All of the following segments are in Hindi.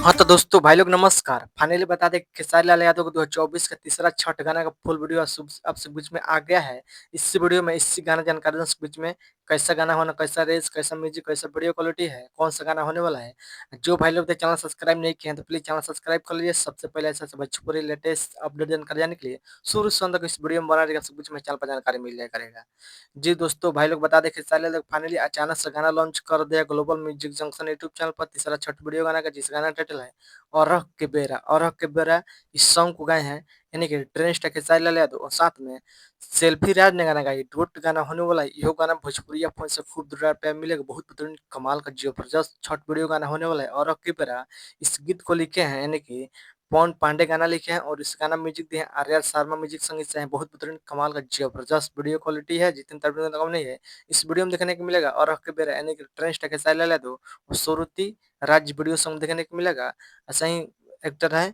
हाँ, तो दोस्तों भाई लोग नमस्कार। फाइनली बता दें खेसारी लाल यादव को 2024 का तीसरा छठ गाना का फुल वीडियो आप सब बीच में आ गया है। इस वीडियो में इसी गाना जानकारी सब बीच में कैसा गाना होना, कैसा रेस, कैसा म्यूजिक, कैसा वीडियो क्वालिटी है, कौन सा गाना होने वाला है। जो भाई लोग चैनल सब्सक्राइब नहीं किए हैं तो प्लीज चैनल सब्सक्राइब कर लीजिए। सबसे पहले ऐसा भोजपुरी लेटेस्ट अपडेट जानकारी जाने के लिए शुरू से अंत तक इस वीडियो में बना रहेगा, सब बीच में चैनल पर जानकारी मिल जाया करेगा। जी दोस्तों भाई लोग बता दें खेसारी लाल फाइनली अचानक से गाना लॉन्च कर दिया global music junction YouTube channel पर तीसरा छठ वीडियो गाना का, जिस गाना टाइटल है और के बेरा इस सॉन्ग को गाए हैं यानी कि ट्रेन स्टार खेसारी लाल यादव और साथ में सेल्फी राज ने गाना गाई। डुएट गाना होने वाला है। यह गाना भोजपुरी फोन से खूब दुर्गा प्यार मिलेगा। बहुत बेहतरीन कमाल का जबरदस्त छठ वीडियो गाना होने वाला है। और के बेरा इस गीत को लिखे हैं यानी कि पवन पांडे गाना लिखे हैं और इस गाना म्यूजिक दिए हैं आर्या शर्मा म्यूजिक संगीत से है। बहुत बेहतरीन कमाल का जबरदस्त वीडियो क्वालिटी है, जितने तरीके का नहीं है इस वीडियो में देखने को मिलेगा। और के बेरा यानी कि ट्रेन स्टार खेसारी लाल यादव और सोरुति राज्य वीडियो सॉन्ग देखने को मिलेगा। ऐसा ही एक्टर है।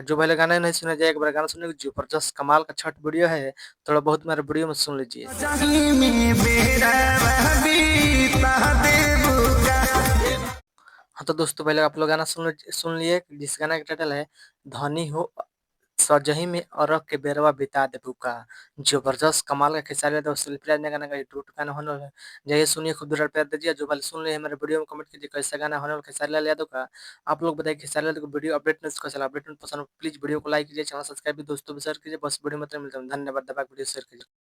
जो पहले गाना नहीं सुना जाए, एक बार गाना सुनने जबरदस्त कमाल का छठ वीडियो है। थोड़ा बहुत मेरे वीडियो में सुन लीजिए। हाँ, तो दोस्तों पहले आप लोग गाना सुन लिए, जिस गाना का टाइटल है धनी हो सजही में अरग के बेरवा बिता दे भूखा। जबरदस्त कमाल का खेसारी लाल सेल्फी ने गाना का टूट गाना होने वाला है। जाइए सुनिए, खूब दुलार प्यार दीजिए। जो पहले सुन लिए हमारे वीडियो में कमेंट कीजिए कैसा गाना होने वाला खेसारी लाल यादव का। आप लोग बताइए खेसारी लाल को वीडियो अपडेट नहीं कैसा अपडेट पसंद प्लीज वीडियो को लाइक कीजिए, चैनल सब्सक्राइब भी दोस्तों भी शेयर कीजिए। बस वीडियो मतलब मिलता है, धन्यवाद। दबा वीडियो शेयर कीजिए।